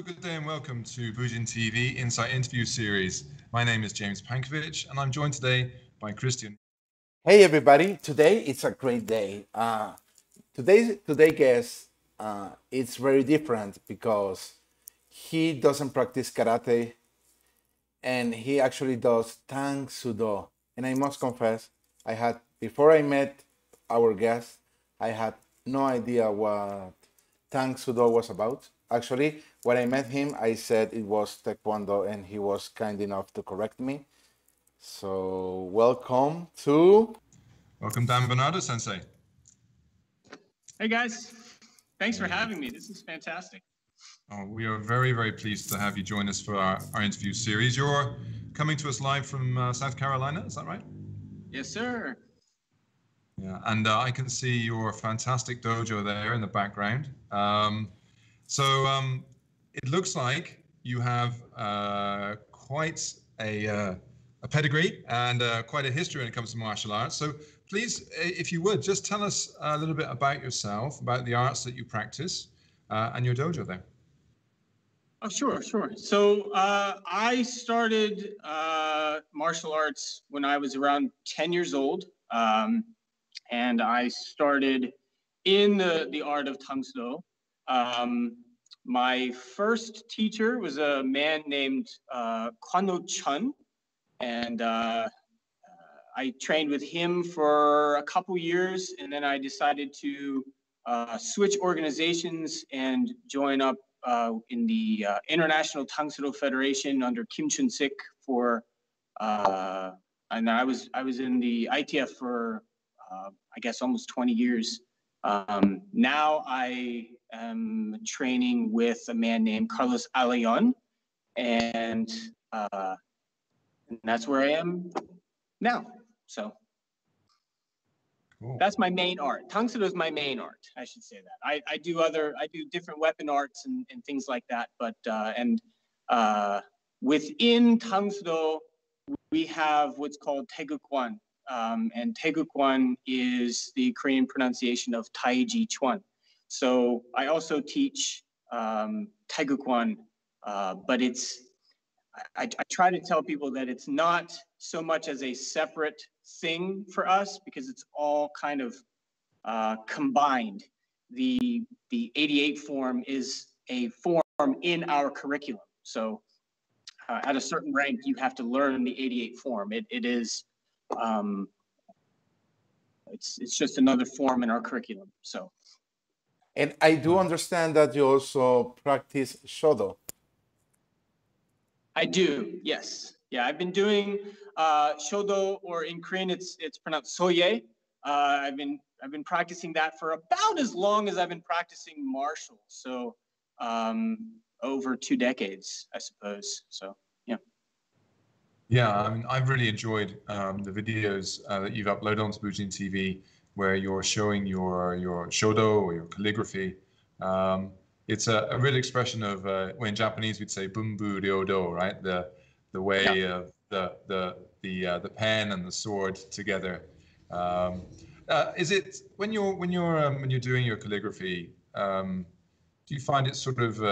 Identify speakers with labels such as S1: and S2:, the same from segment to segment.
S1: Also, good day and welcome to Bujin TV Insight Interview Series. My name is James Pankovic and I'm joined today by Christian.
S2: Hey everybody, today it's a great day. Today's guest, it's very different because he doesn't practice karate and he actually does Taegukkwon. And I must confess, before I met our guest, I had no idea what Taegukkwon was about. Actually, when I met him, I said it was Taekwondo and he was kind enough to correct me. So welcome
S1: Dan Bernardo Sensei.
S3: Hey guys, thanks for having me. This is fantastic.
S1: Oh, we are very, very pleased to have you join us for our interview series. You're coming to us live from South Carolina, is that right?
S3: Yes, sir.
S1: Yeah, and I can see your fantastic dojo there in the background. It looks like you have quite a pedigree and quite a history when it comes to martial arts. So please, if you would, just tell us a little bit about yourself, about the arts that you practice and your dojo there.
S3: Oh, sure. So I started martial arts when I was around 10 years old. And I started in the art of Tangsoo. My first teacher was a man named Kwon Chun, and I trained with him for a couple years, and then I decided to switch organizations and join up in the International Tangsoo Federation under Kim Chun-sik for, and I was in the ITF for I guess almost 20 years. Now I am training with a man named Carlos Aleon, and that's where I am now. So
S1: cool. That's
S3: my main art. Tangsoo is my main art, I should say that. I do different weapon arts and things like that, but within Tangsoo we have what's called Taegukkwon. And Taegukkwon is the Korean pronunciation of Taiji-Chuan. So I also teach Taegukkwon, but I try to tell people that it's not so much as a separate thing for us because it's all kind of combined. The 88 form is a form in our curriculum. So at a certain rank, you have to learn the 88 form. It is. It's just another form in our curriculum. So,
S2: and I do understand that you also practice Shodo.
S3: I do, yes. Yeah, I've been doing Shodo, or in Korean it's pronounced Soye. I've been practicing that for about as long as I've been practicing martial. So over 2 decades, I suppose. So.
S1: Yeah, I mean, I've really enjoyed the videos that you've uploaded onto Bujin TV, where you're showing your shodo or your calligraphy. It's a real expression of, well, in Japanese we'd say bunbu ryodo, right? The way of the pen and the sword together. Is it when you're doing your calligraphy? Do you find it sort of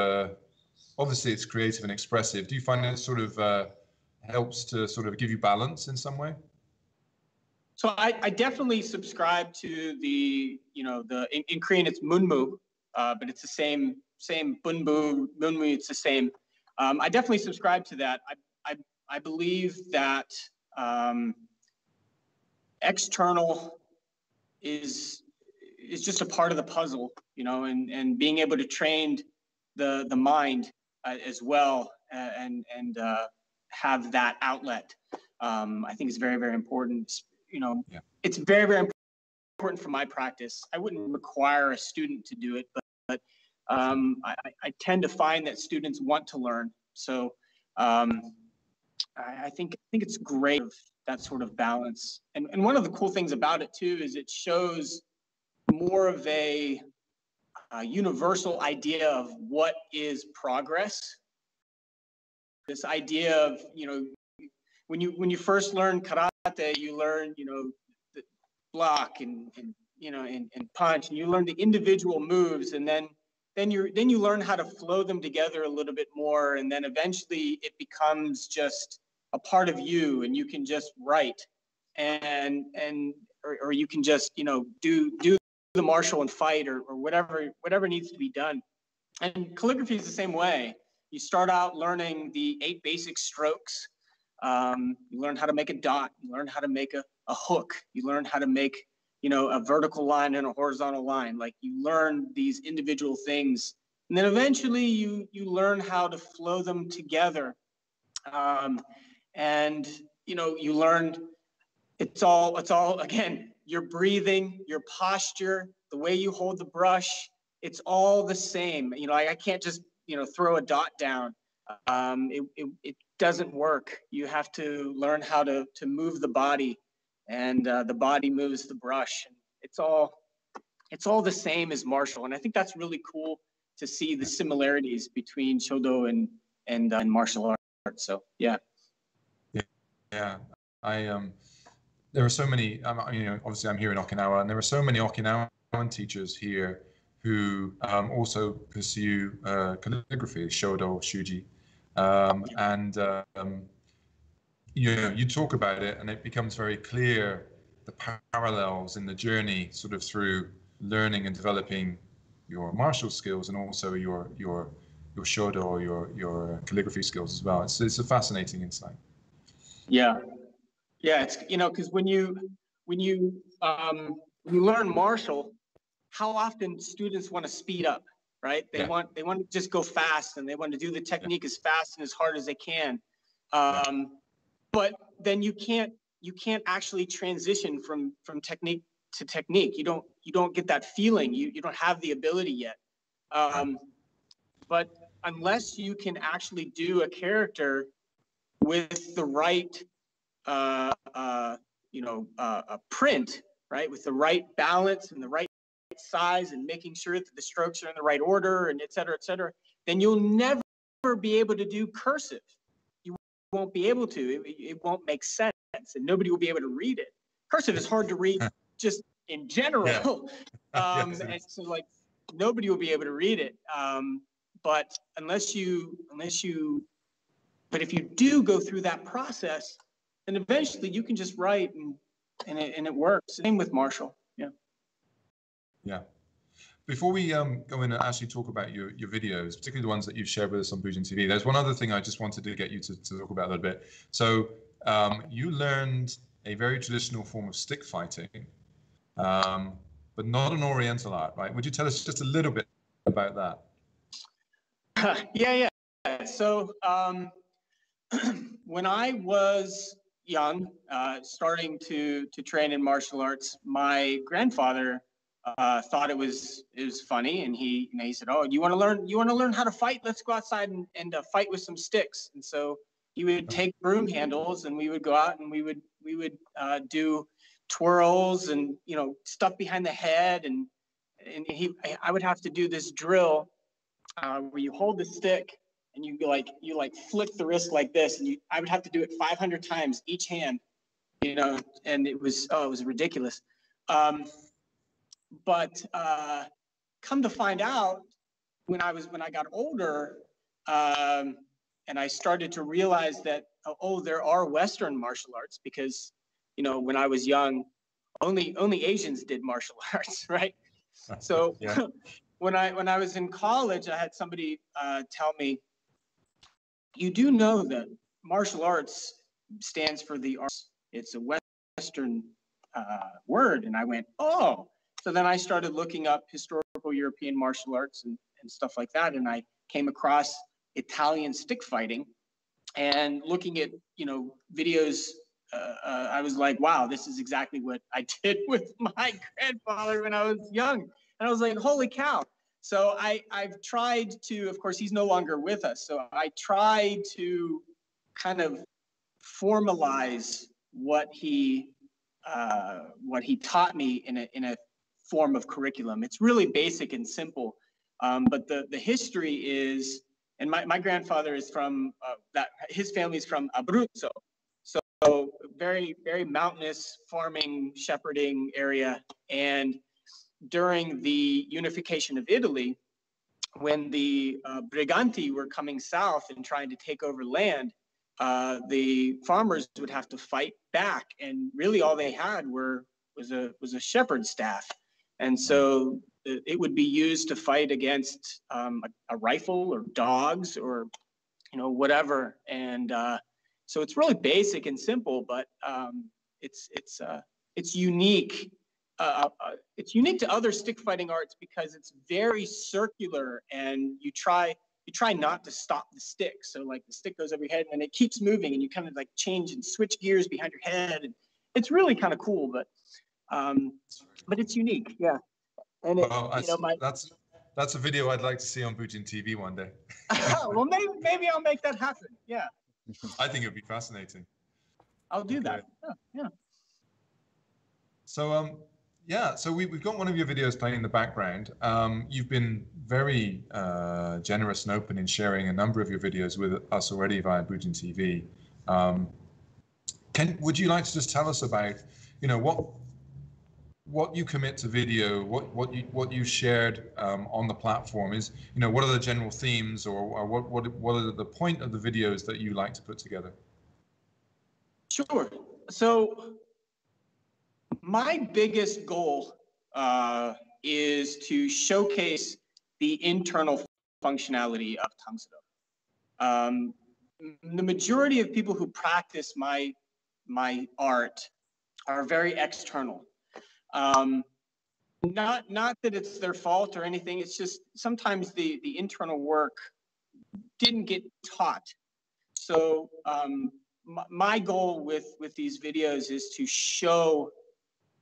S1: obviously it's creative and expressive? Do you find it sort of helps to sort of give you balance in some way?
S3: So I definitely subscribe to the, in Korean it's munmu, but it's the same bunbu, munmu, it's the same. I definitely subscribe to that. I believe that external is just a part of the puzzle, and being able to train the mind as well and have that outlet. I think is very, very important. It's very, very important for my practice. I wouldn't require a student to do it, but I tend to find that students want to learn. So I think it's great, that sort of balance. And one of the cool things about it too is it shows more of a universal idea of what is progress. This idea of, when you first learn karate, you learn, the block and punch, and you learn the individual moves, and then then you learn how to flow them together a little bit more, and then eventually it becomes just a part of you, and you can just write, or you can just, you know, do the martial and fight, or whatever needs to be done. And calligraphy is the same way. You start out learning the 8 basic strokes. You learn how to make a dot. You learn how to make a hook. You learn how to make, you know, a vertical line and a horizontal line. Like, you learn these individual things, and then eventually you learn how to flow them together. And you know, you learn it's all again, your breathing, your posture, the way you hold the brush. It's all the same. You know, I can't just, you know, throw a dot down. It doesn't work. You have to learn how to move the body, and the body moves the brush. It's all the same as martial, and I think that's really cool to see the similarities between Shodo and martial arts. So yeah.
S1: Yeah, there are so many. You know, obviously I'm here in Okinawa, and there are so many Okinawan teachers here who also pursue calligraphy, Shodo, Shuji, and you know, you talk about it, and it becomes very clear the parallels in the journey, sort of through learning and developing your martial skills, and also your Shodo or your calligraphy skills as well. It's a fascinating insight.
S3: Yeah, yeah. It's, you know, because when you learn martial, how often students want to speed up, right? They want to just go fast, and they want to do the technique as fast and as hard as they can. But then you can't actually transition from technique to technique. You don't get that feeling. You don't have the ability yet. But unless you can actually do a character with the right print, right, with the right balance and the right size, and making sure that the strokes are in the right order, and et cetera, then you'll never be able to do cursive. You won't be able to. It won't make sense, and nobody will be able to read it. Cursive is hard to read just in general. And so, like, nobody will be able to read it. But but if you do go through that process, then eventually you can just write, and it works. Same with martial.
S1: Yeah. Before we go in and actually talk about your videos, particularly the ones that you've shared with us on Bujin TV, there's one other thing I just wanted to get you to talk about a little bit. So you learned a very traditional form of stick fighting, but not an Oriental art, right? Would you tell us just a little bit about that?
S3: Yeah. So when I was young, starting to train in martial arts, my grandfather thought it was funny, and he said, "Oh, you want to learn how to fight? Let's go outside and fight with some sticks." And so he would take broom handles, and we would go out, and we would do twirls, and, you know, stuff behind the head, and I would have to do this drill where you hold the stick, and you flick the wrist like this, and I would have to do it 500 times each hand, you know, and it was ridiculous. But come to find out, when I got older, and I started to realize that, there are Western martial arts, because, you know, when I was young, only Asians did martial arts, right? So when I was in college, I had somebody tell me, "You do know that martial arts stands for the arts. It's a Western word." And I went, "Oh." So then I started looking up historical European martial arts and stuff like that, and I came across Italian stick fighting. And looking at, you know, videos, I was like, wow, this is exactly what I did with my grandfather when I was young. And I was like, holy cow. So I've tried to, of course, he's no longer with us, so I tried to kind of formalize what he taught me in a form of curriculum. It's really basic and simple, but the history is, and my grandfather is from his family is from Abruzzo, so very, very mountainous farming, shepherding area. And during the unification of Italy, when the Briganti were coming south and trying to take over land, the farmers would have to fight back, and really all they had was a shepherd's staff, and so it would be used to fight against a rifle or dogs or whatever. And so it's really basic and simple, but it's unique. It's unique to other stick fighting arts because it's very circular, and you try not to stop the stick. So like the stick goes over your head and it keeps moving, and you kind of like change and switch gears behind your head, and it's really kind of cool. But it's unique, yeah. And
S1: that's a video I'd like to see on Bujin TV one day.
S3: Well, maybe I'll make that happen. Yeah.
S1: I think it would be fascinating.
S3: I'll do that. Yeah.
S1: So so we've got one of your videos playing in the background. You've been very generous and open in sharing a number of your videos with us already via Bujin TV. Would you like to just tell us about, what you commit to video, what you shared on the platform is, what are the general themes, or what are the point of the videos that you like to put together?
S3: Sure. So my biggest goal is to showcase the internal functionality of Dangsoodo. The majority of people who practice my art are very external. Not that it's their fault or anything. It's just sometimes the internal work didn't get taught. So my goal with these videos is to show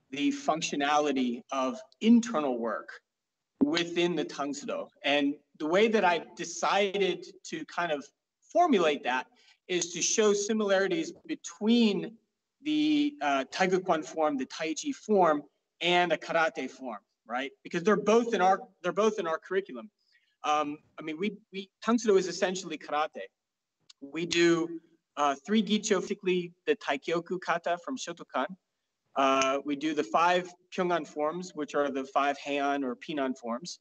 S3: the functionality of internal work within the Dangsoodo. And the way that I decided to kind of formulate that is to show similarities between the Taegukkwon form, the Taiji form, and a karate form, right? Because they're both in our curriculum. Dangsoodo is essentially karate. We do 3 gicho, particularly the Taikyoku kata from Shotokan. We do the 5 Pyongan forms, which are the 5 Heian or Pinan forms.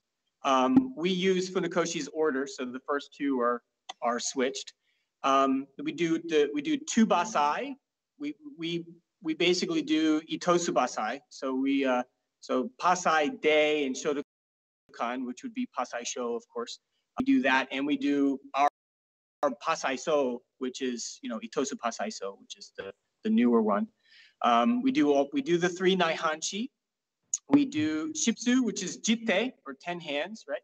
S3: We use Funakoshi's order, so the first 2 are switched. We do 2 Basai. We basically do Itosu Basai. So Pasai De and Shodokan, which would be Pasai Sho, of course. We do that, and we do our Pasai So, which is Itosu Pasai So, which is the newer one. We do the 3 Naihanchi. We do Shipsu, which is Jitte, or 10 hands, right?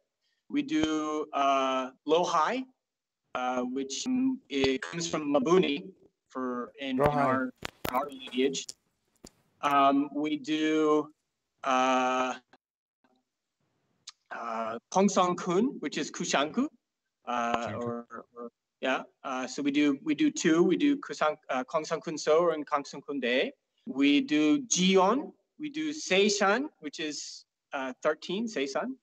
S3: We do Lohai, which it comes from Mabuni in our lineage. We do Kongsong-kun, which is Kushanku, so we do 2. We do Kongsong-kun So and Kongsong-kun De. We do Jion. We do Seishan, which is 13, Seisan.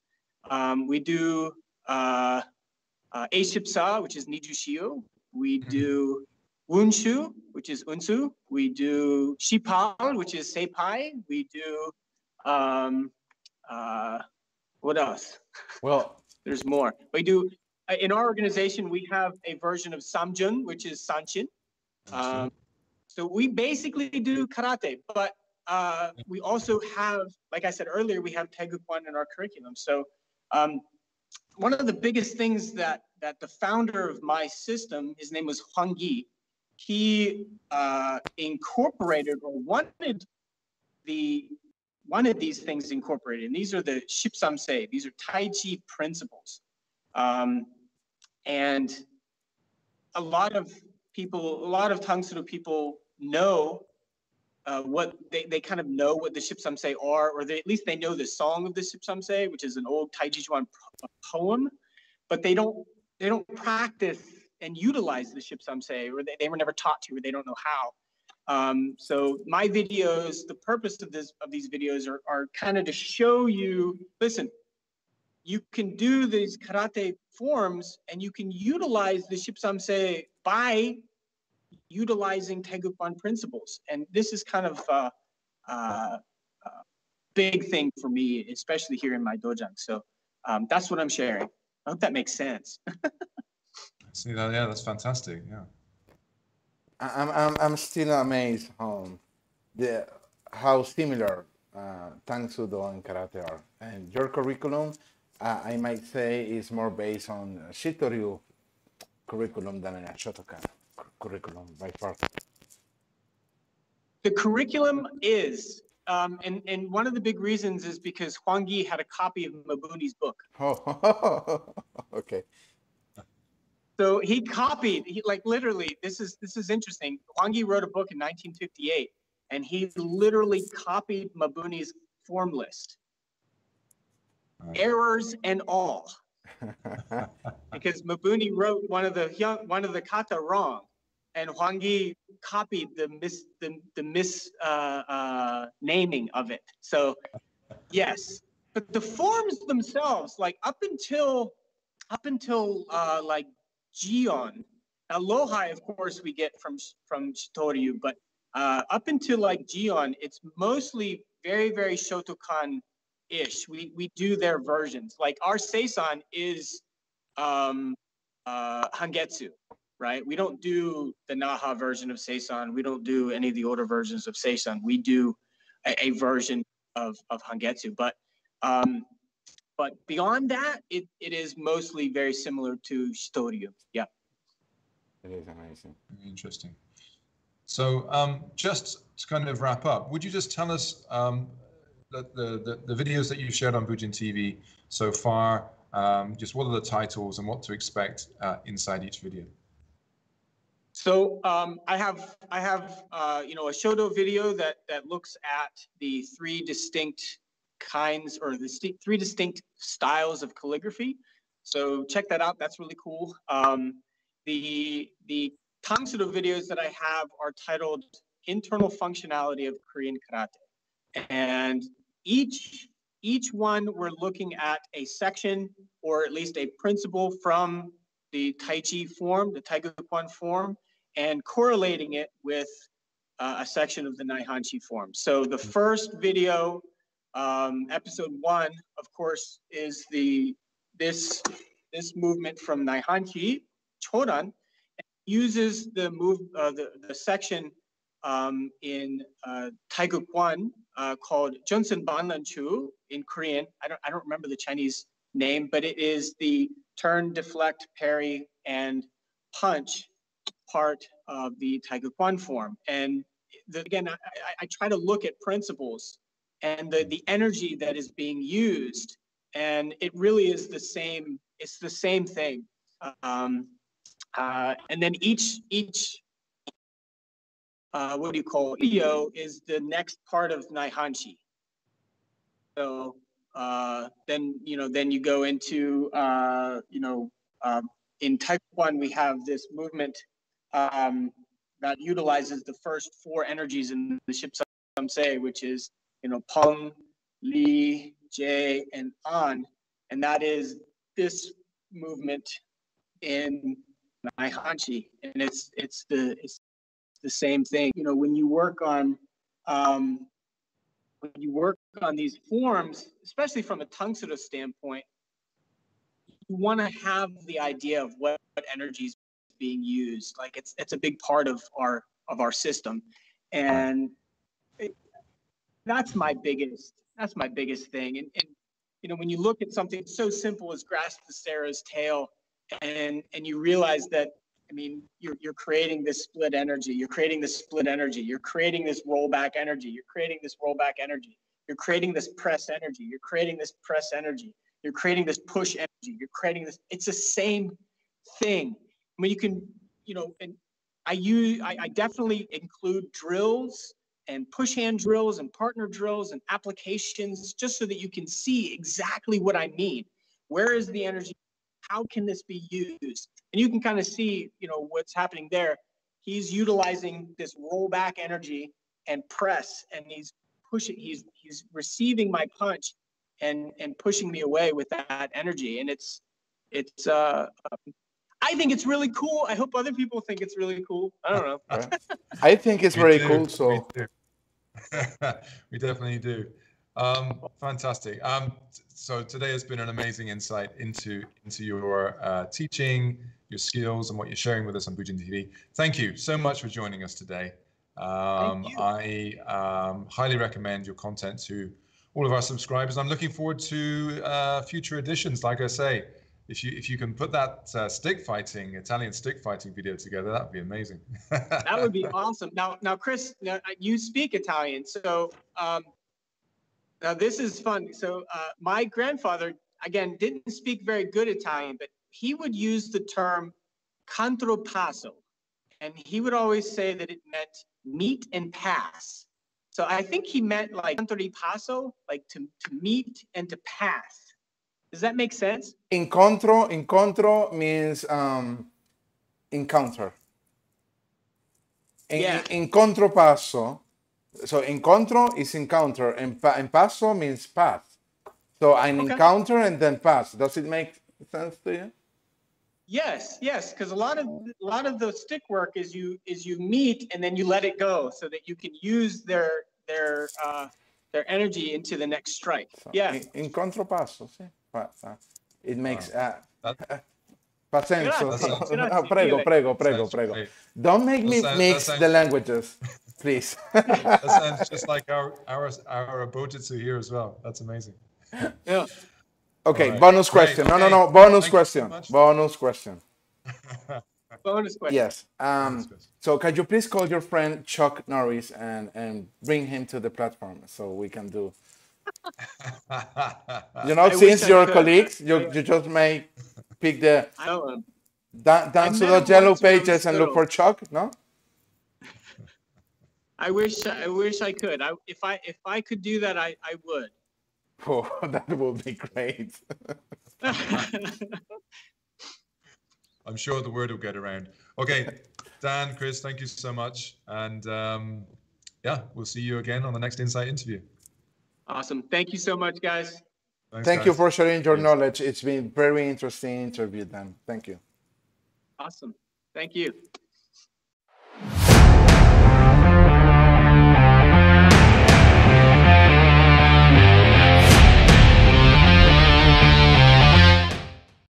S3: We do Eishipsa, which is Nijushio. We do Wunshu, which is Unsu. We do Shipal, which is Seipai. We do, what else?
S2: Well,
S3: there's more. We do, in our organization, we have a version of Samjun, which is Sanchin. So we basically do karate, but we also have, like I said earlier, we have Taegukkwon in our curriculum. So one of the biggest things that the founder of my system, his name was Hwang Gi, he incorporated or wanted these things incorporated. And these are the Shipsamsei. These are Taiji principles. And a lot of Dangsoodo people know what they kind of know what the Shipsamsei are, or at least they know the song of the Shipsamsei, which is an old Taiji Chuan poem, but they don't practice and utilize the Shipsamsei, or they were never taught to, or they don't know how. So my videos, the purpose of these videos are kind of to show you, listen, you can do these karate forms and you can utilize the Shipsamsei by utilizing Taegukkwon principles. And this is kind of a big thing for me, especially here in my dojang. So that's what I'm sharing. I hope that makes sense.
S1: See that? Yeah, that's fantastic. Yeah.
S2: I'm still amazed how similar Tangsoodo and karate are. And your curriculum, I might say, is more based on Shitoryu curriculum than a Shotokan curriculum by far.
S3: The curriculum is, and one of the big reasons is because Hwang-gi had a copy of Mabuni's book.
S2: Oh, okay.
S3: So he copied, like literally, this is interesting. Hwang-gi wrote a book in 1958, and he literally copied Mabuni's form list. Errors and all. Because Mabuni wrote one of the kata wrong, and Hwang-gi copied the naming of it. So yes, but the forms themselves, like up until like Jion. Now Lohai, of course, we get from Shitoryu, but up until like Jion, it's mostly very, very Shotokan-ish. We do their versions. Like our Seisan is Hangetsu, right? We don't do the Naha version of Seisan. We don't do any of the older versions of Seisan. We do a version of Hangetsu, but beyond that, it is mostly very similar to Shitoryu. Yeah.
S2: It is amazing.
S1: Interesting. So just to kind of wrap up, would you just tell us the videos that you've shared on Bujin TV so far, just what are the titles and what to expect inside each video?
S3: So I have a Shodo video that looks at the three distinct kinds or the three distinct styles of calligraphy. So check that out. That's really cool. The Tangsoodo videos that I have are titled Internal Functionality of Korean Karate. And each one we're looking at a section or at least a principle from the Tai Chi form, the Taegukkwon form, and correlating it with a section of the Naihanchi form. So the first video, episode 1, of course, is this movement from Naihanchi, Chodan, uses the section in Taegukkwon called Junsen Banlanchu in Korean. I don't remember the Chinese name, but it is the turn, deflect, parry, and punch part of the Taegukkwon form. And again, I try to look at principles and the energy that is being used, and it really is the same. It's the same thing. And then each what do you call it? Iyo is the next part of Naihanchi. So then you go into in Taekwondo we have this movement that utilizes the first 4 energies in the Shipsamse, which is Peng, Li, Jae, and An, and that is this movement in Naihanchi, and it's the same thing. When you work on these forms, especially from a Tangsoodo standpoint, you want to have the idea of what energy is being used. Like it's a big part of our system, and that's my biggest thing. And when you look at something so simple as grasp the Sarah's tail, and you realize that, you're creating this split energy. You're creating this split energy. You're creating this rollback energy. You're creating this rollback energy. You're creating this press energy. You're creating this press energy. You're creating this push energy. You're creating this. It's the same thing. You can, and I definitely include drills and push hand drills and partner drills and applications just so that you can see exactly what I mean. Where is the energy? How can this be used? And you can kind of see, what's happening there. He's utilizing this rollback energy and press, and he's pushing. He's receiving my punch, and pushing me away with that energy. And it's. I think it's really cool. I hope other people think it's really cool. I don't know.
S2: I think it's very cool. So
S1: we definitely do. Fantastic. So today has been an amazing insight into your teaching, your skills, and what you're sharing with us on Bujin TV. Thank you so much for joining us today. I highly recommend your content to all of our subscribers. I'm looking forward to future editions. Like I say, if you can put that Italian stick fighting video together, that would be amazing.
S3: That would be awesome. Now, Chris, you speak Italian, so now this is fun. So my grandfather, again, didn't speak very good Italian, but he would use the term contropasso, and he would always say that it meant meet and pass. So I think he meant like contropasso, like to meet and to pass. Does that make sense?
S2: Incontro means encounter.
S3: Yeah.
S2: Incontro passo. So incontro is encounter, and passo means pass. So an encounter and then pass. Does it make sense to you?
S3: Yes, because a lot of the stick work is you meet and then you let it go so that you can use their energy into the next strike.
S2: So,
S3: yeah.
S2: Incontro passo, sì. It makes fa senso. Prego. Don't make me mix the languages, please.
S1: That sounds just like our Bojutsu here as well. That's amazing.
S3: Yeah.
S2: Okay,
S1: right.
S2: bonus question.
S1: Great.
S2: No, bonus
S1: Thank
S2: question.
S1: So
S2: bonus question.
S3: Bonus question.
S2: Yes. So can you please call your friend Chuck Norris and bring him to the platform so we can do. Since you're colleagues, you just may pick the Dangsoodo yellow pages and look for Chuck. No.
S3: I wish I could. If I could do that, I would.
S2: Oh, that would be great.
S1: I'm sure the word will get around. Okay, Dan, Chris, thank you so much. And yeah, we'll see you again on the next Insight interview.
S3: Awesome. Thank you so much, guys.
S2: Thanks, Thank you for sharing your knowledge. It's been very interesting interview, Dan. Thank you.
S3: Awesome. Thank you.